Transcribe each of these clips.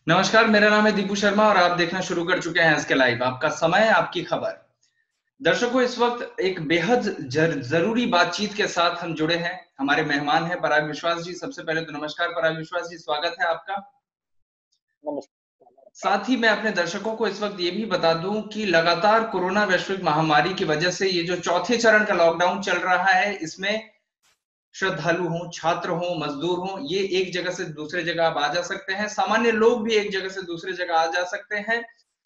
नमस्कार, मेरा नाम है दीपू शर्मा और आप देखना शुरू कर चुके हैं एसके लाइव। आपका समय, आपकी खबर। दर्शकों, इस वक्त एक बेहद जरूरी बातचीत के साथ हम जुड़े हैं। हमारे मेहमान हैं पराग विश्वास जी। सबसे पहले तो नमस्कार पराग विश्वास जी, स्वागत है आपका। नमस्कार नमस्कार। साथ ही मैं अपने दर्शकों को इस वक्त ये भी बता दूं कि लगातार कोरोना वैश्विक महामारी की वजह से ये जो चौथे चरण का लॉकडाउन चल रहा है, इसमें श्रद्धालु हों, छात्र हों, मजदूर हों, ये एक जगह से दूसरे जगह आप आ जा सकते हैं। सामान्य लोग भी एक जगह से दूसरे जगह आ जा सकते हैं।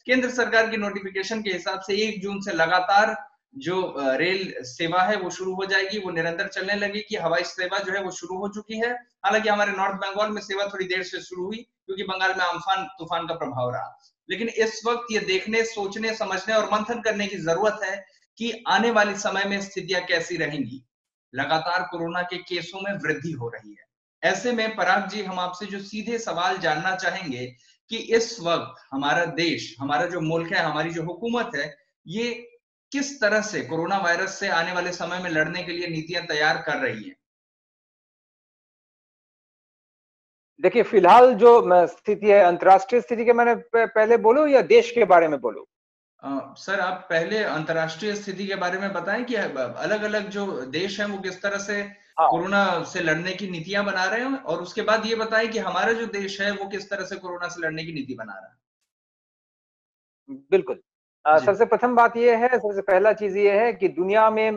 केंद्र सरकार की नोटिफिकेशन के हिसाब से 1 जून से लगातार जो रेल सेवा है वो शुरू हो जाएगी, वो निरंतर चलने लगेगी। हवाई सेवा जो है वो शुरू हो चुकी है। हालांकि हमारे नॉर्थ बंगाल में सेवा थोड़ी देर से शुरू हुई क्योंकि बंगाल में अम्फान तूफान का प्रभाव रहा। लेकिन इस वक्त ये देखने, सोचने, समझने और मंथन करने की जरूरत है कि आने वाले समय में स्थितियां कैसी रहेंगी। लगातार कोरोना के केसों में वृद्धि हो रही है। ऐसे में पराग जी, हम आपसे जो सीधे सवाल जानना चाहेंगे कि इस वक्त हमारा देश, हमारा जो मुल्क है, हमारी जो हुकूमत है, ये किस तरह से कोरोना वायरस से आने वाले समय में लड़ने के लिए नीतियां तैयार कर रही है। देखिए, फिलहाल जो स्थिति है, अंतर्राष्ट्रीय स्थिति के मैंने पहले बोलूं या देश के बारे में बोलूं? सर, आप पहले अंतर्राष्ट्रीय स्थिति के बारे में बताएं कि अलग अलग जो देश हैं वो किस तरह से हाँ, कोरोना से लड़ने की नीतियां बना रहे हैं, और उसके बाद ये बताएं कि हमारा जो देश है वो किस तरह से कोरोना से लड़ने की नीति बना रहा है। बिल्कुल। जी। सबसे प्रथम बात ये है, सबसे पहला चीज ये है कि दुनिया में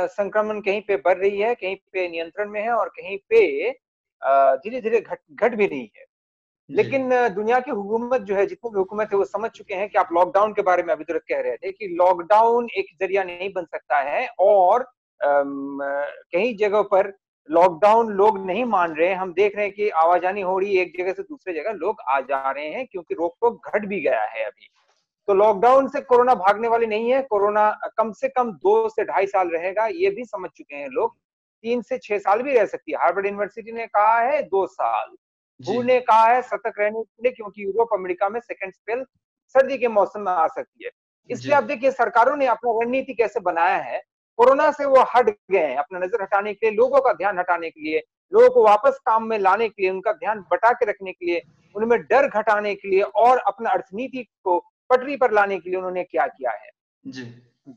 संक्रमण कहीं पे बढ़ रही है, कहीं पे नियंत्रण में है और कहीं पे धीरे धीरे घट घट भी रही है। जी। लेकिन दुनिया की हुकूमत जो है, जितनी भी हुकूमत है, वो समझ चुके हैं कि आप लॉकडाउन के बारे में अभी तक कह रहे थे कि लॉकडाउन एक जरिया नहीं बन सकता है। और कई जगहों पर लॉकडाउन लोग नहीं मान रहे हैं। हम देख रहे हैं कि आवाजानी हो रही है, एक जगह से दूसरे जगह लोग आ जा रहे हैं क्योंकि रोक टोक घट भी गया है अभी। तो लॉकडाउन से कोरोना भागने वाली नहीं है। कोरोना कम से कम 2 से ढाई साल रहेगा, ये भी समझ चुके हैं लोग। 3 से 6 साल भी रह सकती है। हार्वर्ड यूनिवर्सिटी ने कहा है 2 साल। जी। हु ने कहा है सतर्क रहने के लिए, क्योंकि यूरोप अमेरिका में सेकेंड स्पेल सर्दी के मौसम में आ सकती है। जी। इसलिए आप देखिए सरकारों ने अपना रणनीति कैसे बनाया है। कोरोना से वो हट गए हैं, अपना नजर हटाने के लिए, लोगों का ध्यान हटाने के लिए, लोगों को वापस काम में लाने के लिए, उनका ध्यान बटा के रखने के लिए, उनमें डर घटाने के लिए और अपना अर्थनीति को पटरी पर लाने के लिए उन्होंने क्या किया है। जी।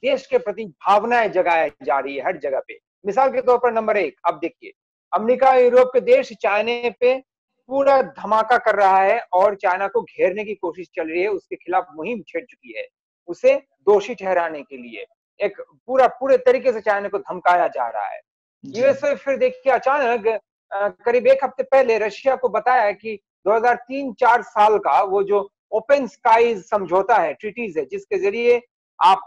देश के प्रति भावनाएं जगाई जा रही है हर जगह पे। मिसाल के तौर पर नंबर एक, अब देखिए, अमेरिका, यूरोप के देश चाइना पे पूरा धमाका कर रहा है और चाइना को घेरने की कोशिश चल रही है, उसके खिलाफ मुहिम छेड़ चुकी है, उसे दोषी ठहराने के लिए। एक पूरे तरीके से चाइना को धमकाया जा रहा है। जी। यूएसए फिर देखिए अचानक करीब एक हफ्ते पहले रशिया को बताया कि 2003-4 साल का वो जो ओपन स्काईज समझौता है, ट्रीटीज है, जिसके जरिए आप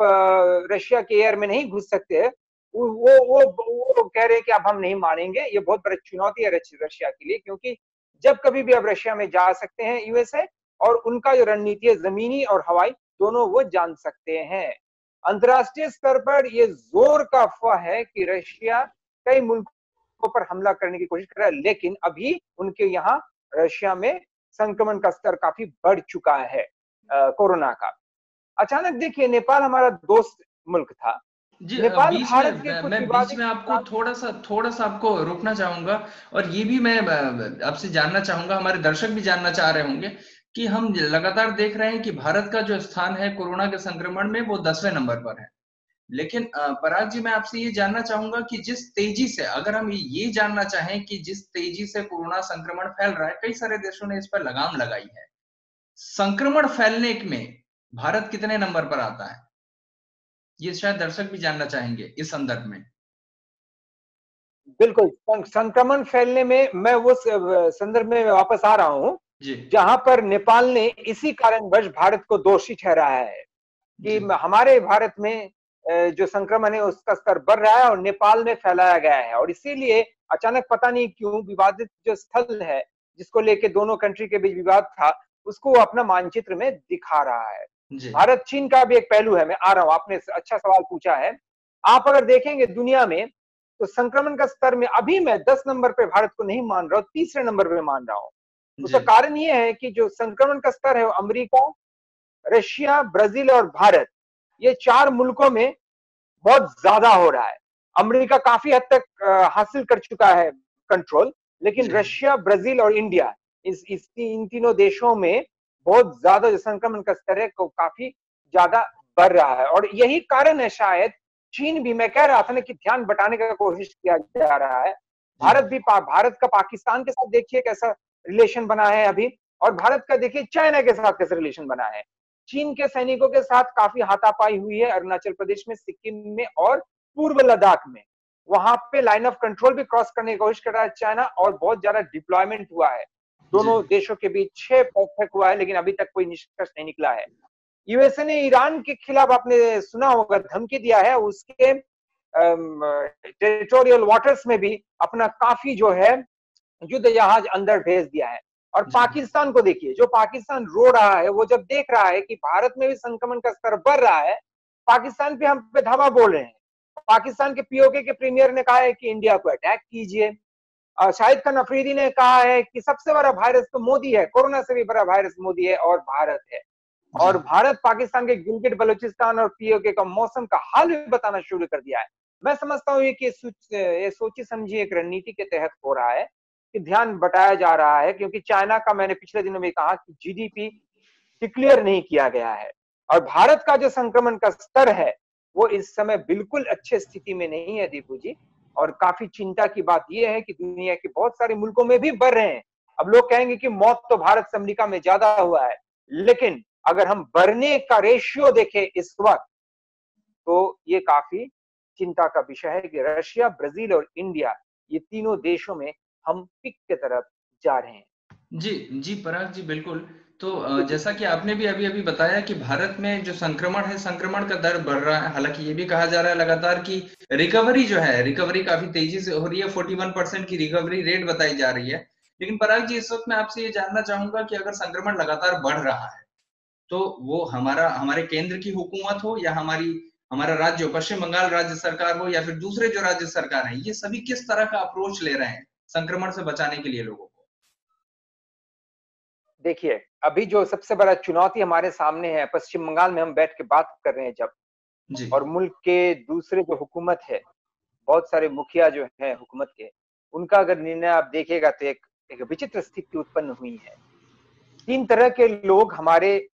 रशिया के एयर में नहीं घुस सकते, वो कह रहे हैं कि अब हम नहीं मानेंगे। ये बहुत बड़ी चुनौती है रशिया के लिए, क्योंकि जब कभी भी अब रशिया में जा सकते हैं यूएसए, और उनका जो रणनीति है जमीनी और हवाई दोनों, वो जान सकते हैं। अंतर्राष्ट्रीय स्तर पर ये जोर का अफवाह है कि रशिया कई मुल्कों पर हमला करने की कोशिश कर रहा है, लेकिन अभी उनके यहाँ रशिया में संक्रमण का स्तर काफी बढ़ चुका है कोरोना का। अचानक देखिए, नेपाल हमारा दोस्त मुल्क था। जी। नेपाल बीच भारत के में कुछ मैं बीच विवादित में आपको थोड़ा सा आपको रोकना चाहूंगा। और ये भी मैं आपसे जानना चाहूंगा, हमारे दर्शक भी जानना चाह रहे होंगे कि हम लगातार देख रहे हैं कि भारत का जो स्थान है कोरोना के संक्रमण में वो 10वें नंबर पर है। लेकिन पराग जी, मैं आपसे ये जानना चाहूंगा कि जिस तेजी से, अगर हम ये जानना चाहें कि जिस तेजी से कोरोना संक्रमण फैल रहा है, कई सारे देशों ने इस पर लगाम लगाई है। संक्रमण फैलने में भारत कितने नंबर पर आता है, ये शायद दर्शक भी जानना चाहेंगे इस संदर्भ में। बिल्कुल संक्रमण फैलने में मैं वो संदर्भ में वापस आ रहा हूं, जी। जहां पर नेपाल ने इसी कारणवश भारत को दोषी ठहराया है कि जी। हमारे भारत में जो संक्रमण है उसका स्तर बढ़ रहा है और नेपाल में फैलाया गया है। और इसीलिए अचानक पता नहीं क्यों विवादित जो स्थल है, जिसको लेके दोनों कंट्री के बीच विवाद था, उसको वो अपना मानचित्र में दिखा रहा है। जी। भारत चीन का भी एक पहलू है। मैं आ रहा हूं, आपने अच्छा सवाल पूछा है। आप अगर देखेंगे दुनिया में, तो संक्रमण का स्तर में अभी मैं 10 नंबर पे भारत को नहीं मान रहा हूं, तीसरे नंबर पे मान रहा हूं। जी। उसका कारण यह है कि जो संक्रमण का स्तर है वो अमेरिका, रशिया, ब्राजील और भारत, ये 4 मुल्कों में बहुत ज्यादा हो रहा है। अमेरिका काफी हद तक हासिल कर चुका है कंट्रोल, लेकिन जी। रशिया, ब्राजील और इंडिया, इन तीनों देशों में बहुत ज्यादा जो संक्रमण का स्तर है वो काफी ज्यादा बढ़ रहा है। और यही कारण है शायद चीन भी, मैं कह रहा था ना कि ध्यान बटाने का कोशिश किया जा रहा है। भारत का पाकिस्तान के साथ देखिए कैसा रिलेशन बना है अभी, और भारत का देखिए चाइना के साथ कैसा रिलेशन बना है। चीन के सैनिकों के साथ काफी हाथापाई हुई है अरुणाचल प्रदेश में, सिक्किम में और पूर्व लद्दाख में। वहां पे लाइन ऑफ कंट्रोल भी क्रॉस करने की कोशिश कर रहा है चाइना, और बहुत ज्यादा डिप्लॉयमेंट हुआ है दोनों देशों के बीच। 6 बैठक हुआ है, लेकिन अभी तक कोई निष्कर्ष नहीं निकला है। यूएसए ने ईरान के खिलाफ, आपने सुना होगा, धमकी दिया है, उसके टेरिटोरियल वाटर्स में भी अपना काफी जो है युद्ध जहाज अंदर भेज दिया है। और पाकिस्तान को देखिए, जो पाकिस्तान रो रहा है, वो जब देख रहा है कि भारत में भी संक्रमण का स्तर बढ़ रहा है, पाकिस्तान पे हम पे धावा बोल रहे हैं। पाकिस्तान के पीओके के प्रीमियर ने कहा है कि इंडिया को अटैक कीजिए। शाहिद खान अफरीदी ने कहा है कि सबसे बड़ा वायरस तो मोदी है, कोरोना से भी बड़ा वायरस मोदी है और भारत है। और भारत पाकिस्तान के गिलगिट बलूचिस्तान और पीओके का मौसम का हाल भी बताना शुरू कर दिया है। मैं समझता हूँ कि ये सोची समझी एक रणनीति के तहत हो रहा है कि ध्यान बटाया जा रहा है, क्योंकि चाइना का, मैंने पिछले दिनों में कहा कि जीडीपी डिक्लेयर नहीं किया गया है, और भारत का जो संक्रमण का स्तर है वो इस समय बिल्कुल अच्छे स्थिति में नहीं है दीपू जी। और काफी चिंता की बात यह है कि दुनिया के बहुत सारे मुल्कों में भी बढ़ रहे हैं। अब लोग कहेंगे कि मौत तो भारत से अमेरिका में ज्यादा हुआ है, लेकिन अगर हम बढ़ने का रेशियो देखें इस वक्त, तो ये काफी चिंता का विषय है कि रशिया, ब्राजील और इंडिया, ये तीनों देशों में हम पीक की तरफ जा रहे हैं। जी पराग जी, बिल्कुल। तो जैसा कि आपने भी अभी बताया कि भारत में जो संक्रमण है, संक्रमण का दर बढ़ रहा है। हालांकि ये भी कहा जा रहा है लगातार कि रिकवरी जो है, रिकवरी काफी तेजी से हो रही है। 41% की रिकवरी रेट बताई जा रही है। लेकिन पराग जी, इस वक्त मैं आपसे ये जानना चाहूंगा कि अगर संक्रमण लगातार बढ़ रहा है, तो वो हमारे केंद्र की हुकूमत हो या हमारा राज्य, पश्चिम बंगाल राज्य सरकार हो, या फिर दूसरे जो राज्य सरकार हैं, ये सभी किस तरह का अप्रोच ले रहे हैं संक्रमण से बचाने के लिए लोगों को? देखिए, अभी जो सबसे बड़ा चुनौती हमारे सामने है, पश्चिम बंगाल में हम बैठ के बात कर रहे हैं जब, और मुल्क के दूसरे जो हुकूमत है, बहुत सारे मुखिया जो हैं हुकूमत के, उनका अगर निर्णय आप देखिएगा तो एक विचित्र स्थिति उत्पन्न हुई है। 3 तरह के लोग हमारे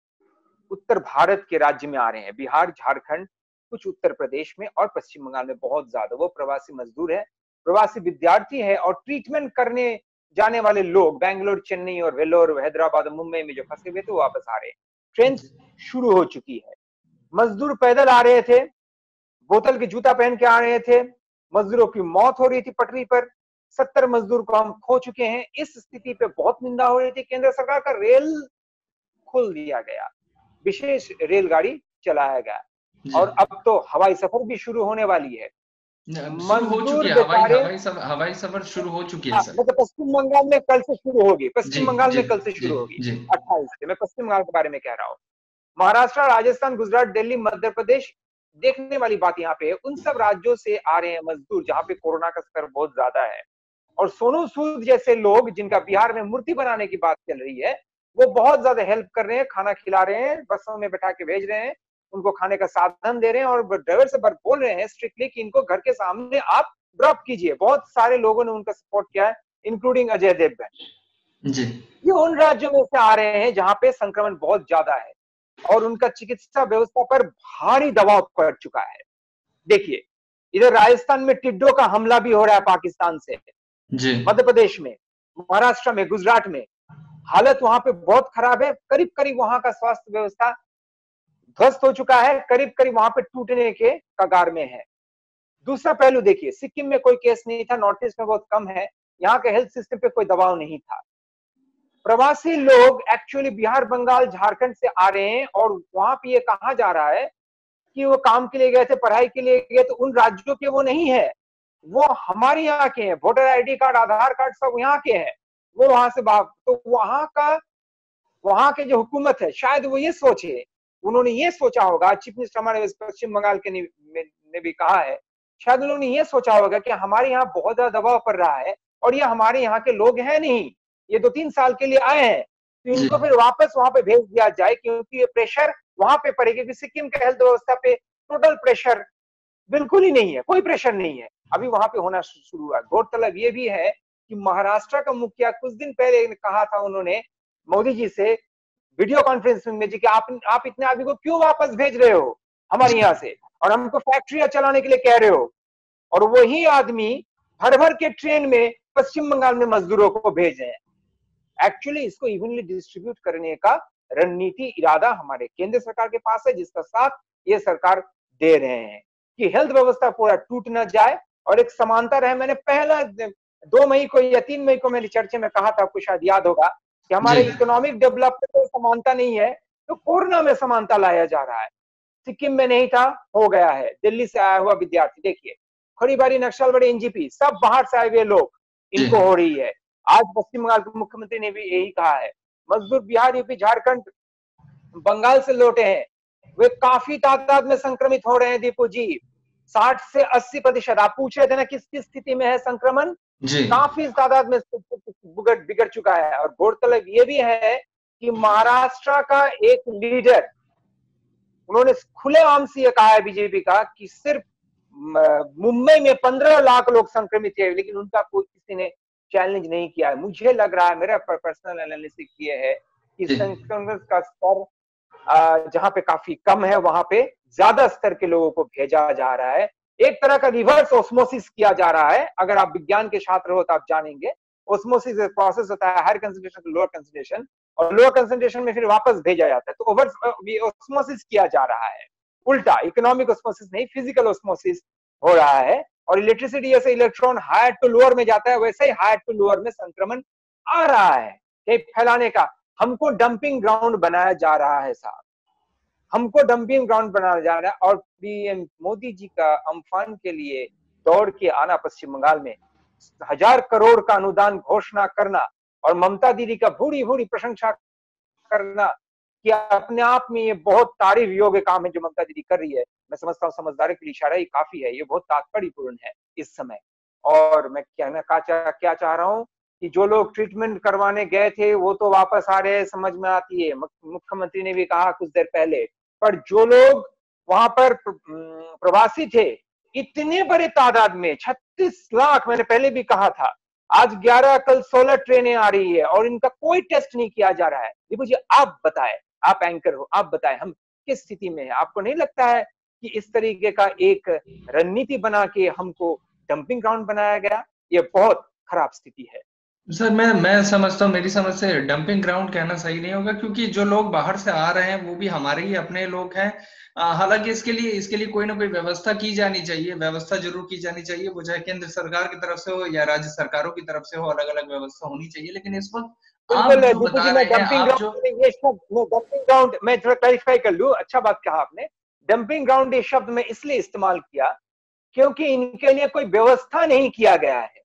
उत्तर भारत के राज्य में आ रहे हैं, बिहार, झारखंड, कुछ उत्तर प्रदेश में और पश्चिम बंगाल में बहुत ज्यादा। वो प्रवासी मजदूर है, प्रवासी विद्यार्थी है, और ट्रीटमेंट करने जाने वाले लोग बेंगलोर, चेन्नई और वेल्लोर, हैदराबाद और मुंबई में जो फंसे हुए थे वो वापस आ रहे हैं। ट्रेन शुरू हो चुकी है। मजदूर पैदल आ रहे थे, बोतल के जूता पहन के आ रहे थे, मजदूरों की मौत हो रही थी पटरी पर। 70 मजदूर को हम खो चुके हैं। इस स्थिति पे बहुत निंदा हो रही थी। केंद्र सरकार का रेल खोल दिया गया, विशेष रेलगाड़ी चलाया गया, और अब तो हवाई सफर भी शुरू होने वाली है। शुरू हो चुकी मजदूर है, बेचारे, हवाई सफर शुरू हो चुकी है सर। मतलब पश्चिम बंगाल में कल से शुरू होगी, जी पश्चिम बंगाल जी में कल से जी शुरू होगी, जी 28 से। मैं पश्चिम बंगाल के बारे में कह रहा हूँ। महाराष्ट्र, राजस्थान, गुजरात, दिल्ली, मध्य प्रदेश, देखने वाली बात यहाँ पे है, उन सब राज्यों से आ रहे हैं मजदूर जहाँ पे कोरोना का स्तर बहुत ज्यादा है। और सोनू सूद जैसे लोग, जिनका बिहार में मूर्ति बनाने की बात चल रही है, वो बहुत ज्यादा हेल्प कर रहे हैं, खाना खिला रहे हैं, बसों में बैठा के भेज रहे हैं, उनको खाने का साधन दे रहे हैं, और ड्राइवर से बोल रहे हैं स्ट्रिक्टली कि इनको घर के सामने आप ड्रॉप कीजिए। बहुत सारे लोगों ने उनका सपोर्ट किया है, इंक्लूडिंग अजय देवगन जी। ये उन राज्यों में से आ रहे हैं जहां पे संक्रमण बहुत ज्यादा है और उनका चिकित्सा व्यवस्था पर भारी दबाव पड़ चुका है। देखिए, इधर राजस्थान में टिड्डों का हमला भी हो रहा है पाकिस्तान से, मध्य प्रदेश में, महाराष्ट्र में, गुजरात में हालत वहां पे बहुत खराब है। करीब करीब वहां का स्वास्थ्य व्यवस्था ध्वस्त हो चुका है, करीब करीब वहां पे टूटने के कगार में है। दूसरा पहलू देखिए, सिक्किम में कोई केस नहीं था, नॉर्थ ईस्ट में बहुत कम है, यहाँ के हेल्थ सिस्टम पे कोई दबाव नहीं था। प्रवासी लोग एक्चुअली बिहार, बंगाल, झारखंड से आ रहे हैं, और वहां पे ये कहा जा रहा है कि वो काम के लिए गए थे, पढ़ाई के लिए गए, तो उन राज्यों के वो नहीं है, वो हमारे यहाँ के हैं। वोटर आईडी कार्ड, आधार कार्ड सब यहाँ के हैं, वो वहां से तो वहां के जो हुकूमत है, शायद वो ये सोचे, उन्होंने ये सोचा होगा, चीफ मिनिस्टर हमारे पश्चिम बंगाल के ने भी कहा है, शायद उन्होंने ये सोचा होगा कि हमारे यहाँ बहुत ज्यादा दबाव पड़ रहा है और ये हमारे यहाँ के लोग हैं नहीं, ये 2-3 साल के लिए आए हैं, तो इनको फिर वापस वहां पे भेज दिया जाए, क्योंकि ये प्रेशर वहां पे पड़ेगा। क्योंकि सिक्किम के हेल्थ व्यवस्था पे टोटल प्रेशर बिल्कुल ही नहीं है, कोई प्रेशर नहीं है, अभी वहां पे होना शुरू हुआ। गौरतलब ये भी है कि महाराष्ट्र का मुखिया कुछ दिन पहले कहा था उन्होंने मोदी जी से, वीडियो कॉन्फ्रेंसिंग में जी कि आप इतने आदमी को क्यों वापस भेज रहे हो हमारे यहाँ से, और हमको फैक्ट्रियां चलाने के लिए कह रहे हो, और वही आदमी भर भर के ट्रेन में पश्चिम बंगाल में मजदूरों को भेज रहे हैं। एक्चुअली इसको इवनली डिस्ट्रीब्यूट करने का रणनीति इरादा हमारे केंद्र सरकार के पास है, जिसका साथ ये सरकार दे रहे हैं कि हेल्थ व्यवस्था पूरा टूट ना जाए और एक समानता रहे। मैंने पहला 2 मई को या 3 मई को मेरी चर्चा में कहा था, आपको शायद याद होगा, कि हमारे इकोनॉमिक डेवलपमेंट में समानता नहीं है तो कोरोना में समानता लाया जा रहा है। सिक्किम में नहीं था, हो गया है। दिल्ली से आया हुआ विद्यार्थी देखिए, खोरीबारी, नक्सलबाड़ी, एनजीपी, सब बाहर से आए हुए लोग, इनको हो रही है। आज पश्चिम बंगाल के मुख्यमंत्री ने भी यही कहा है। मजदूर बिहार, यूपी, झारखंड, बंगाल से लौटे हैं, वे काफी तादाद में संक्रमित हो रहे हैं दीपू जी, 60 से 80%। आप पूछ रहे थे ना किस किस स्थिति में है संक्रमण, काफी तादाद में बिगड़ चुका है। और गौरतलब ये भी है कि महाराष्ट्र का एक लीडर, उन्होंने खुलेआम से ये कहा है बीजेपी का कि सिर्फ मुंबई में 15 लाख लोग संक्रमित है, लेकिन उनका कोई किसी ने चैलेंज नहीं किया है। मुझे लग रहा है, मेरा पर्सनल एनालिसिस ये है कि संक्रमण का स्तर जहां पे काफी कम है, वहां पे ज्यादा स्तर के लोगों को भेजा जा रहा है। एक तरह का रिवर्स ऑस्मोसिस किया जा रहा है। अगर आप विज्ञान के छात्र हो तो आप जानेंगे, ऑस्मोसिस एक प्रोसेस होता है, higher concentration to lower concentration, और लोअर कंसंट्रेशन में फिर वापस भेजा जाता है। तो ओवर ऑस्मोसिस किया जा रहा है, उल्टा इकोनॉमिक ऑस्मोसिस नहीं, फिजिकल ऑस्मोसिस हो रहा है। और इलेक्ट्रिसिटी जैसे इलेक्ट्रॉन हायर टू लोअर में जाता है, वैसे ही हायर टू लोअर में संक्रमण आ रहा है फैलाने का। हमको डंपिंग ग्राउंड बनाया जा रहा है साहब, हमको डंपिंग ग्राउंड बनाया जा रहा है। और पीएम मोदी जी का अम्फान के लिए दौड़ के आना पश्चिम बंगाल में, 1000 करोड़ का अनुदान घोषणा करना और ममता दीदी का भूरी भूरी प्रशंसा करना, कि अपने आप में ये बहुत तारीफ योग्य काम है जो ममता दीदी कर रही है। मैं समझता हूँ समझदारी के लिए इशारा ही काफी है, ये बहुत तात्पर्यपूर्ण है इस समय। और मैं क्या चाह रहा हूँ कि जो लोग ट्रीटमेंट करवाने गए थे वो तो वापस आ रहे हैं, समझ में आती है, मुख्यमंत्री ने भी कहा कुछ देर पहले। पर जो लोग वहां पर प्रवासी थे, इतने बड़े तादाद में 36 लाख, मैंने पहले भी कहा था, आज 11, कल 16 ट्रेनें आ रही है और इनका कोई टेस्ट नहीं किया जा रहा है। दीपू जी आप बताएं, आप एंकर हो, आप बताएं हम किस स्थिति में है। आपको नहीं लगता है कि इस तरीके का एक रणनीति बना के हमको डंपिंग ग्राउंड बनाया गया? ये बहुत खराब स्थिति है सर। मैं समझता हूँ, मेरी समझ से डंपिंग ग्राउंड कहना सही नहीं होगा, क्योंकि जो लोग बाहर से आ रहे हैं वो भी हमारे ही अपने लोग हैं। हालांकि इसके लिए कोई ना कोई व्यवस्था की जानी चाहिए, व्यवस्था जरूर की जानी चाहिए, वो चाहे केंद्र सरकार की तरफ से हो या राज्य सरकारों की तरफ से हो, अलग अलग व्यवस्था होनी चाहिए। लेकिन इस वक्त बिल्कुल आप जो दीपू जी। बता मैं रहे हैं, डंपिंग आप जो ग्राउंड, ये शब्द डंपिंग ग्राउंड मैं थोड़ा क्लैरिफाई कर लूं, अच्छा बात कहा आपने। डंपिंग ग्राउंड ये शब्द मैं इसलिए इस्तेमाल किया क्योंकि इनके लिए कोई व्यवस्था नहीं किया गया है।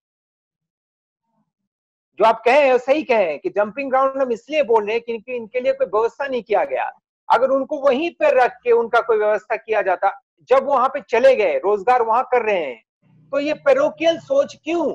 जो आप कहे हैं सही कहे हैं कि डंपिंग ग्राउंड हम इसलिए बोल रहे हैं क्योंकि इनके लिए कोई व्यवस्था नहीं किया गया। अगर उनको वहीं पर रख के उनका कोई व्यवस्था किया जाता, जब वहां पे चले गए, रोजगार वहां कर रहे हैं, तो ये पैरोकियल सोच क्यों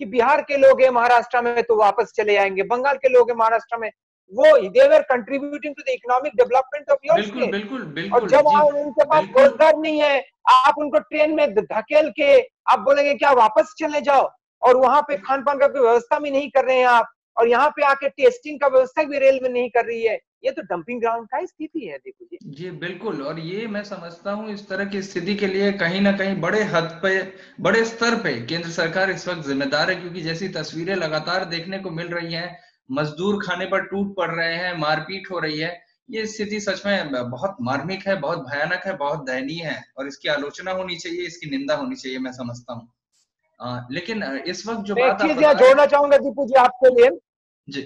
कि बिहार के लोग हैं महाराष्ट्र में तो वापस चले जाएंगे, बंगाल के लोग हैं महाराष्ट्र में, वो they were contributing to the economic development of your बिल्कुल स्टेट। बिल्कुल और बिल्कुल जब जी, उनके पास बिल्कुल रोजगार नहीं है, आप उनको ट्रेन में धकेल के आप बोलेंगे क्या वापस चले जाओ, और वहां पे खान पान का कोई व्यवस्था भी नहीं कर रहे हैं आप, और यहाँ पे आके टेस्टिंग का व्यवस्था भी रेलवे नहीं कर रही है। ये तो डंपिंग ग्राउंड का स्थिति है देखो जी। जी बिल्कुल। और ये मैं समझता हूँ, इस तरह की स्थिति के लिए कहीं ना कहीं बड़े हद पे, बड़े स्तर पे केंद्र सरकार इस वक्त जिम्मेदार है, क्योंकि जैसी तस्वीरें लगातार देखने को मिल रही हैं, मजदूर खाने पर टूट पड़ रहे हैं, मारपीट हो रही है, ये स्थिति सच में बहुत मार्मिक है, बहुत भयानक है, बहुत दयनीय है, और इसकी आलोचना होनी चाहिए, इसकी निंदा होनी चाहिए, मैं समझता हूँ। लेकिन इस वक्त जो मैं एक बात आप चीज यहाँ बता रहे जोड़ना चाहूंगा दीपू जी आपके लिए, जी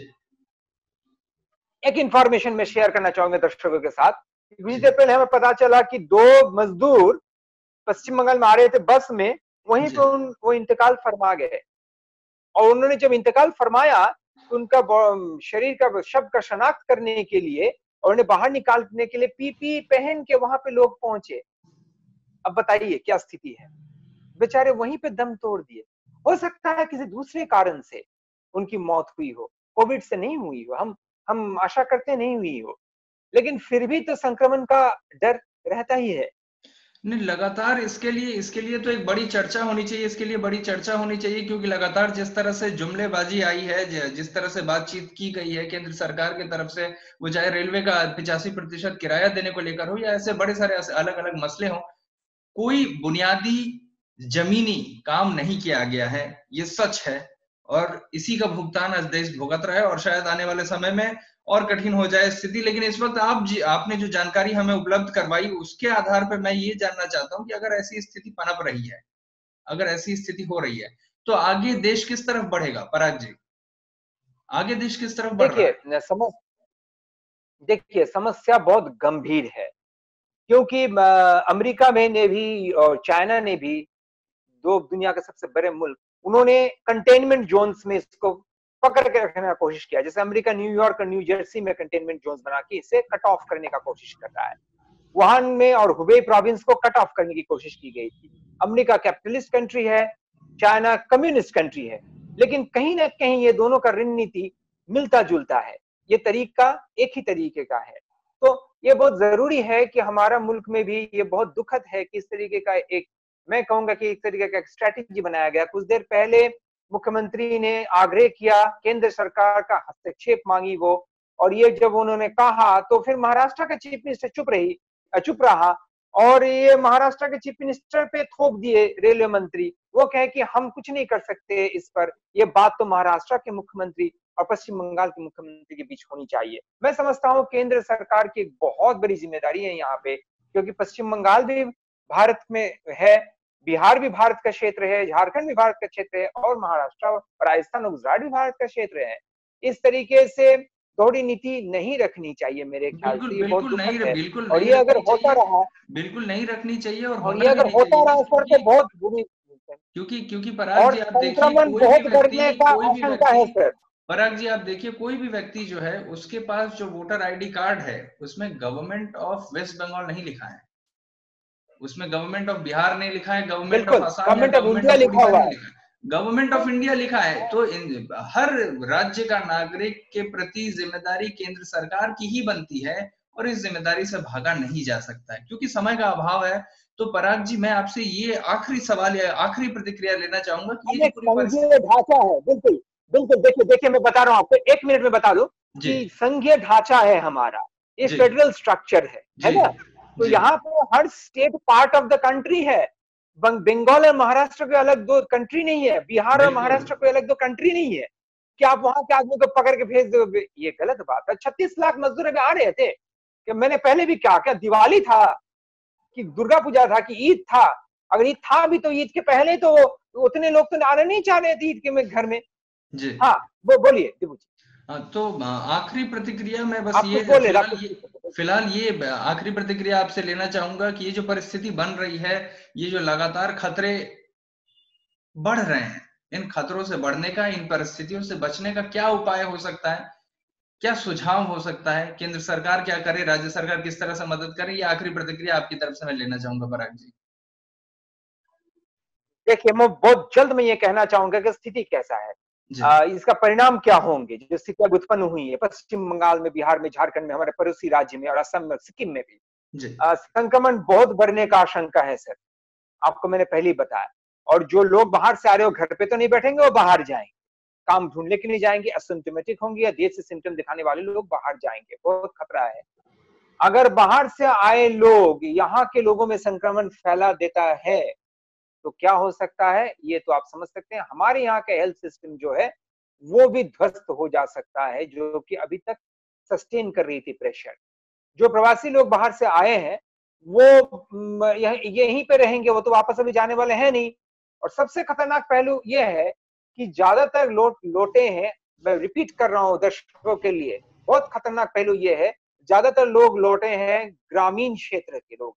एक इंफॉर्मेशन में शेयर करना चाहूंगा दर्शकों के साथ। कुछ जी देर पहले हमें पता चला कि 2 मजदूर पश्चिम बंगाल में आ रहे थे बस में, वहीं जी पे वो इंतकाल फरमा गए। और उन्होंने जब इंतकाल फरमाया तो उनका शरीर का शव का शनाख्त करने के लिए और उन्हें बाहर निकालने के लिए पीपी पहन के वहां पे लोग पहुंचे। अब बताइए क्या स्थिति है, बेचारे वहीं पे दम तोड़ दिए। हो सकता है किसी दूसरे कारण से उनकी मौत हुई हो, कोविड से नहीं हुई हो, हम आशा करते नहीं हुई हो, लेकिन फिर भी तो संक्रमण का डर रहता ही है। नहीं, लगातार इसके लिए तो एक बड़ी चर्चा होनी चाहिए, इसके लिए बड़ी चर्चा होनी चाहिए, क्योंकि लगातार जिस तरह से जुमलेबाजी आई है, जिस तरह से बातचीत की गई है केंद्र सरकार की तरफ से, वो चाहे रेलवे का 85% किराया देने को लेकर हो या ऐसे बड़े सारे अलग अलग मसले हों, कोई बुनियादी जमीनी काम नहीं किया गया है, ये सच है। और इसी का भुगतान आज देश भुगत रहा है, और शायद आने वाले समय में और कठिन हो जाए स्थिति। लेकिन इस वक्त आपने जो जानकारी हमें उपलब्ध करवाई, उसके आधार पर मैं ये जानना चाहता हूँ कि अगर ऐसी स्थिति पनप रही है, अगर ऐसी स्थिति हो रही है, तो आगे देश किस तरफ बढ़ेगा पराग जी? आगे देश किस तरफ बढ़ रहा है? देखिए देखिए, समस्या बहुत गंभीर है, क्योंकि अमेरिका में ने भी और चाइना ने भी, दो दुनिया के सबसे बड़े मुल्क, उन्होंने कंटेनमेंट जोन्स में इसको पकड़ के रखने का कोशिश किया। जैसे अमेरिका न्यूयॉर्क और न्यू जर्सी में कंटेनमेंट जोन्स बना के इसे कट ऑफ करने का कोशिश कर रहा है। वुहान में और हुबेई प्रोविंस को कट ऑफ करने की कोशिश की गई थी। अमेरिका कैपिटलिस्ट कंट्री है, चाइना कम्युनिस्ट कंट्री है, लेकिन कहीं ना कहीं ये दोनों का रणनीति मिलता जुलता है, ये तरीका एक ही तरीके का है। तो ये बहुत जरूरी है कि हमारा मुल्क में भी, ये बहुत दुखद है कि इस तरीके का एक, मैं कहूंगा कि एक तरीके का स्ट्रैटेजी बनाया गया। कुछ देर पहले मुख्यमंत्री ने आग्रह किया, केंद्र सरकार का हस्तक्षेप मांगी वो, और ये जब उन्होंने कहा तो फिर महाराष्ट्र का चीफ मिनिस्टर चुप रहा, और ये महाराष्ट्र के चीफ मिनिस्टर पे थोप दिए रेलवे मंत्री। वो कहे कि हम कुछ नहीं कर सकते इस पर, ये बात तो महाराष्ट्र के मुख्यमंत्री और पश्चिम बंगाल के मुख्यमंत्री के बीच होनी चाहिए। मैं समझता हूँ केंद्र सरकार की एक बहुत बड़ी जिम्मेदारी है यहाँ पे, क्योंकि पश्चिम बंगाल भी भारत में है, बिहार भी भारत का क्षेत्र है, झारखंड भी भारत का क्षेत्र है, और महाराष्ट्र, राजस्थान और गुजरात भी भारत का क्षेत्र है। इस तरीके से दोहरी नीति नहीं रखनी चाहिए मेरे ख्याल बिल्कुल से, ये बहुत दुखद है। बिल्कुल और नहीं ये अगर रखनी होता चाहिए, रहा, बिल्कुल नहीं रखनी चाहिए, और और होना ये भी अगर नहीं होता चाहिए, रहा इस पर तो बहुत बुरी, क्योंकि पराग और जी आप देखिए, संक्रमण बहुत बढ़ने का आशंका है सर। पराग जी आप देखिए, कोई भी व्यक्ति जो है, उसके पास जो वोटर आईडी कार्ड है, उसमें गवर्नमेंट ऑफ वेस्ट बंगाल नहीं लिखा है, उसमें गवर्नमेंट ऑफ बिहार नहीं लिखा है, गवर्नमेंट ऑफ बिल्कुल, आसाम या government of government India of लिखा उड़ीसा हुआ नहीं है। लिखा है, गवर्नमेंट ऑफ इंडिया लिखा है। तो हर राज्य का नागरिक के प्रति जिम्मेदारी केंद्र सरकार की ही बनती है, और इस जिम्मेदारी से भागा नहीं जा सकता है। क्योंकि समय का अभाव है, तो पराग जी मैं आपसे ये आखिरी सवाल या आखिरी प्रतिक्रिया लेना चाहूंगा कि ये जो एक पूरी संघीय परिस्थिति। ढांचा है, बिल्कुल बिल्कुल। देखिए देखिए, मैं बता रहा हूँ आपको, एक मिनट में बता दूं जी कि संघीय ढांचा है हमारा, ये जी फेडरल स्ट्रक्चर है जी ना। तो जी यहाँ पे हर state part of the country है। बंगाल और महाराष्ट्र के अलग दो कंट्री नहीं है, बिहार और बिल्कुल। महाराष्ट्र को अलग दो कंट्री नहीं है कि आप वहां के आदमी को पकड़ के भेज दो। ये गलत बात है। 36 लाख मजदूर अभी आ रहे थे, कि मैंने पहले भी कहा, क्या दिवाली था कि दुर्गा पूजा था कि ईद था? अगर ईद था भी तो ईद के पहले तो उतने लोग तो आने नहीं चाह रहे थे ईद के में घर में। जी हाँ, वो बोलिए दीपू जी, तो आखिरी प्रतिक्रिया मैं बस आप ये कुछ बोल रहे थे, आप फिलहाल कुछ ये पूछ रहे थे। फिलहाल ये आखिरी प्रतिक्रिया आपसे लेना चाहूंगा कि ये जो परिस्थिति बन रही है, ये जो लगातार खतरे बढ़ रहे हैं, इन खतरों से बढ़ने का, इन परिस्थितियों से बचने का क्या उपाय हो सकता है, क्या सुझाव हो सकता है? केंद्र सरकार क्या करे, राज्य सरकार किस तरह से मदद करे? ये आखिरी प्रतिक्रिया आपकी तरफ से मैं लेना चाहूंगा पराग जी। देखिए, मैं बहुत जल्द में ये कहना चाहूंगा कि स्थिति कैसा है, जी इसका परिणाम क्या होंगे, जो स्थितियां उत्पन्न हुई है पश्चिम बंगाल में, बिहार में, झारखंड में, हमारे पड़ोसी राज्य में, और असम में, सिक्किम में भी। जी संक्रमण बहुत बढ़ने का आशंका है सर, आपको मैंने पहले ही बताया। और जो लोग बाहर से आ रहे हो, घर पे तो नहीं बैठेंगे, वो बाहर जाएंगे, काम ढूंढने के लिए जाएंगे, असिम्टोमेटिक होंगे या देर से सिम्टम दिखाने वाले लोग बाहर जाएंगे, बहुत खतरा है। अगर बाहर से आए लोग यहाँ के लोगों में संक्रमण फैला देता है तो क्या हो सकता है, ये तो आप समझ सकते हैं। हमारे यहाँ का हेल्थ सिस्टम जो है वो भी ध्वस्त हो जा सकता है, जो कि अभी तक सस्टेन कर रही थी प्रेशर। जो प्रवासी लोग बाहर से आए हैं वो यहीं पे रहेंगे, वो तो वापस अभी जाने वाले हैं नहीं। और सबसे खतरनाक पहलू ये है कि ज्यादातर लौटे हैं, मैं रिपीट कर रहा हूं दर्शकों के लिए, बहुत खतरनाक पहलू ये है, ज्यादातर लोग लौटे हैं ग्रामीण क्षेत्र के लोग।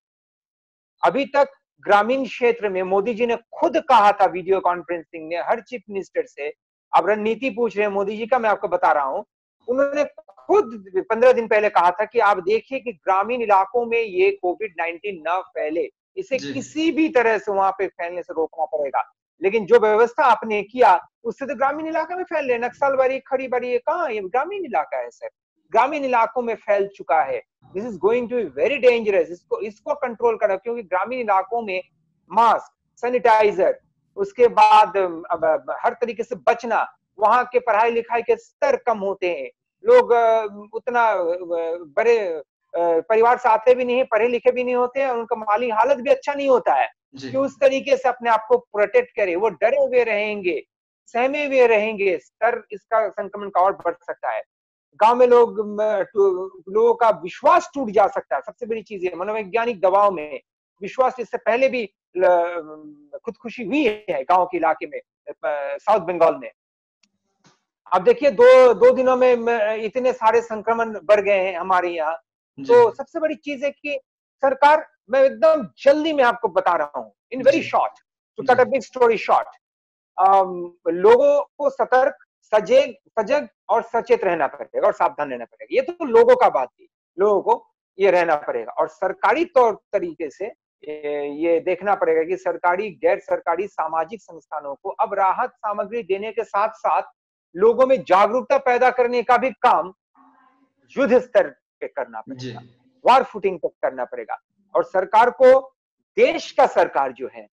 अभी तक ग्रामीण क्षेत्र में मोदी जी ने खुद कहा था वीडियो कॉन्फ्रेंसिंग में हर चीफ मिनिस्टर से, आप रणनीति पूछ रहे हैं मोदी जी का, मैं आपको बता रहा हूं, उन्होंने खुद 15 दिन पहले कहा था कि आप देखिए कि ग्रामीण इलाकों में ये कोविड-19 न फैले, इसे जी किसी भी तरह से वहां पे फैलने से रोकना पड़ेगा। लेकिन जो व्यवस्था आपने किया उससे तो ग्रामीण इलाका में फैल रहे, नक्सलबाड़ी, खड़ी बाड़ी, ये कहाँ, ये ग्रामीण इलाका है सर। ग्रामीण इलाकों में फैल चुका है। This is going to be very dangerous. इसको कंट्रोल करना, क्योंकि ग्रामीण इलाकों में मास्क, सैनिटाइजर, उसके बाद हर तरीके से बचना, वहां के पढ़ाई लिखाई के स्तर कम होते हैं, लोग उतना बड़े परिवार से आते भी नहीं, पढ़े लिखे भी नहीं होते हैं, उनका माली हालत भी अच्छा नहीं होता है कि उस तरीके से अपने आप को प्रोटेक्ट करे। वो डरे हुए रहेंगे, सहमे हुए रहेंगे, स्तर इसका संक्रमण का और बढ़ सकता है। गांव में लोगों का विश्वास टूट जा सकता है। सबसे बड़ी चीज है मनोवैज्ञानिक दबाव में विश्वास। इससे पहले भी खुदकुशी हुई है गांव के इलाके में, साउथ बंगाल में। अब देखिए दो दिनों में इतने सारे संक्रमण बढ़ गए हैं हमारे यहाँ। तो सबसे बड़ी चीज है कि सरकार, मैं एकदम जल्दी में आपको बता रहा हूँ, in very short, to cut a big story short, लोगों को सतर्क, सजग और सचेत रहना पड़ेगा और सावधान रहना पड़ेगा। ये तो लोगों का बात थी, लोगों को ये रहना पड़ेगा। और सरकारी तौर तरीके से ये देखना पड़ेगा कि सरकारी, गैर सरकारी, सामाजिक संस्थानों को अब राहत सामग्री देने के साथ साथ लोगों में जागरूकता पैदा करने का भी काम युद्ध स्तर पे करना पड़ेगा, वार फुटिंग तक करना पड़ेगा। और सरकार को, देश का सरकार जो है,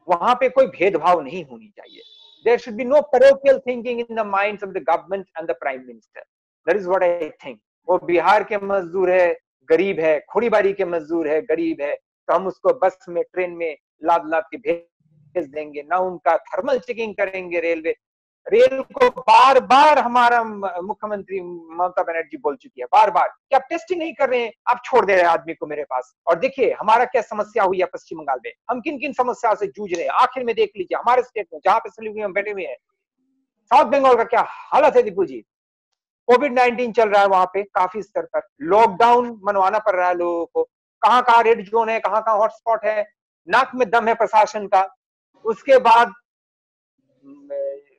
वहां पे कोई भेदभाव नहीं होनी चाहिए। There should be no parochial thinking in the minds of the government and the prime minister. That is what I think. वो बिहार के मजदूर है, गरीब है, खोड़ीबारी के मजदूर है, गरीब है, तो हम उसको बस में, ट्रेन में लाद के भेज देंगे ना, उनका थर्मल चेकिंग करेंगे। रेल को बार बार हमारा मुख्यमंत्री ममता बनर्जी बोल चुकी है, बार बार, कि आप टेस्टिंग नहीं कर रहे हैं, आप छोड़ दे रहे हैं आदमी को मेरे पास। और देखिए हमारा क्या समस्या हुई है पश्चिम बंगाल में, हम किन किन समस्याओं से जूझ रहे हैं। आखिर में देख लीजिए हमारे स्टेट में, जहां पे सिलीगुड़ी में बैठे हुए हैं, साउथ बंगाल का क्या हालत है दीपू जी। कोविड-19 चल रहा है वहां पे काफी स्तर पर, लॉकडाउन मनवाना पड़ रहा है लोगों को, कहाँ रेड जोन है, कहाँ हॉटस्पॉट है, नाक में दम है प्रशासन का। उसके बाद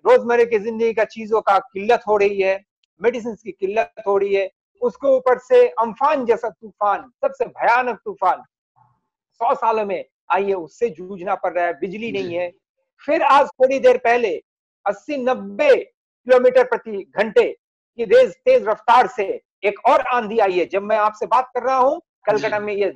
रोजमर्रा की जिंदगी का चीजों का किल्लत हो रही है, मेडिसिन की किल्लत हो रही है, उसके ऊपर से अम्फान जैसा तूफान, सबसे भयानक तूफान 100 सालों में आई है, उससे जूझना पड़ रहा है, बिजली नहीं है। फिर आज थोड़ी देर पहले 80-90 किलोमीटर प्रति घंटे की तेज रफ्तार से एक और आंधी आई है। जब मैं आपसे बात कर रहा हूँ, कलकत्ता में ये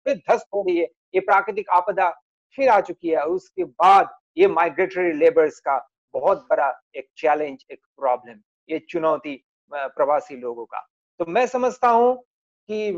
फिर ध्वस्त हो रही है, ये प्राकृतिक आपदा फिर आ चुकी है। उसके बाद ये माइग्रेटरी लेबर्स का बहुत बड़ा एक चैलेंज, एक प्रॉब्लम, ये चुनौती प्रवासी लोगों का। तो मैं समझता हूं कि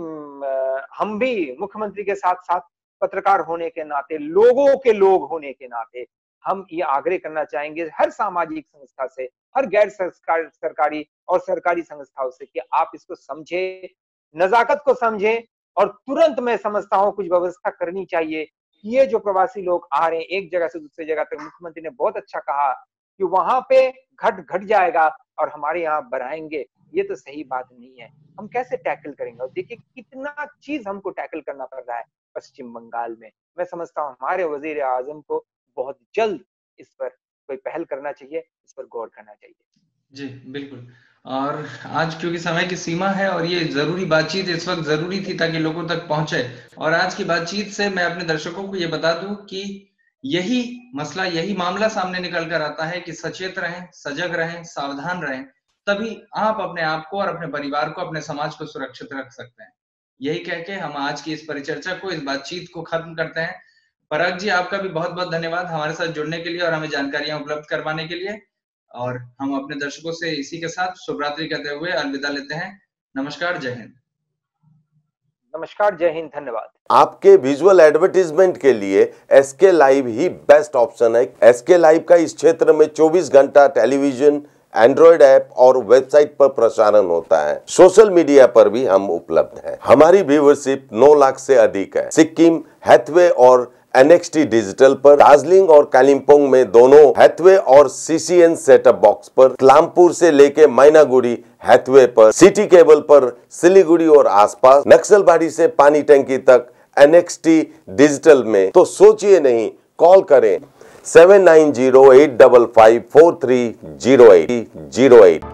हम भी मुख्यमंत्री के साथ साथ पत्रकार होने के नाते, लोगों के लोग होने के नाते, हम ये आग्रह करना चाहेंगे हर सामाजिक संस्था से, हर गैर सरकारी और सरकारी संस्थाओं से, कि आप इसको समझे, नजाकत को समझे, और तुरंत मैं समझता हूं कुछ व्यवस्था करनी चाहिए। ये जो प्रवासी लोग आ रहे हैं एक जगह से दूसरी जगह तक, मुख्यमंत्री ने बहुत अच्छा कहा कि वहां पे घट जाएगा और हमारे यहाँ बढ़ाएंगे, ये तो सही बात नहीं है। हम कैसे टैकल करेंगे? और देखिए कितना चीज हमको टैकल करना पड़ रहा है पश्चिम बंगाल में। मैं समझता हूँ हमारे वजीर आजम को बहुत जल्द इस पर कोई पहल करना चाहिए, इस पर गौर करना चाहिए। जी बिल्कुल। और आज क्योंकि समय की सीमा है और ये जरूरी बातचीत इस वक्त जरूरी थी ताकि लोगों तक पहुंचे, और आज की बातचीत से मैं अपने दर्शकों को ये बता दूं कि यही मसला, यही मामला सामने निकल कर आता है कि सचेत रहें, सजग रहें, सावधान रहें, तभी आप अपने आप को और अपने परिवार को, अपने समाज को सुरक्षित रख सकते हैं। यही कह के हम आज की इस परिचर्चा को, इस बातचीत को खत्म करते हैं। पराग जी, आपका भी बहुत बहुत धन्यवाद हमारे साथ जुड़ने के लिए और हमें जानकारियां उपलब्ध करवाने के लिए। और हम अपने दर्शकों से इसी के साथ शुभ रात्रि कहते हुए अलविदा लेते हैं। नमस्कार, जय हिंद। नमस्कार, जय हिंद, धन्यवाद। आपके विजुअल एडवर्टीजमेंट के लिए एसके लाइव ही बेस्ट ऑप्शन है। एसके लाइव का इस क्षेत्र में 24 घंटा टेलीविजन, एंड्रॉइड ऐप और वेबसाइट पर प्रसारण होता है। सोशल मीडिया पर भी हम उपलब्ध हैं। हमारी व्यूवरशिप 9 लाख से अधिक है। सिक्किम, हैथवे और NXT डिजिटल पर, दार्जिलिंग और कालिम्पोंग में दोनों हैथवे और CCN सेटअप बॉक्स पर, क्लामपुर से लेके मैनागुड़ी हैथवे पर, सिटी केबल पर सिलीगुड़ी और आसपास, नक्सलबाड़ी से पानी टंकी तक NXT डिजिटल में। तो सोचिए नहीं, कॉल करें 790855430808।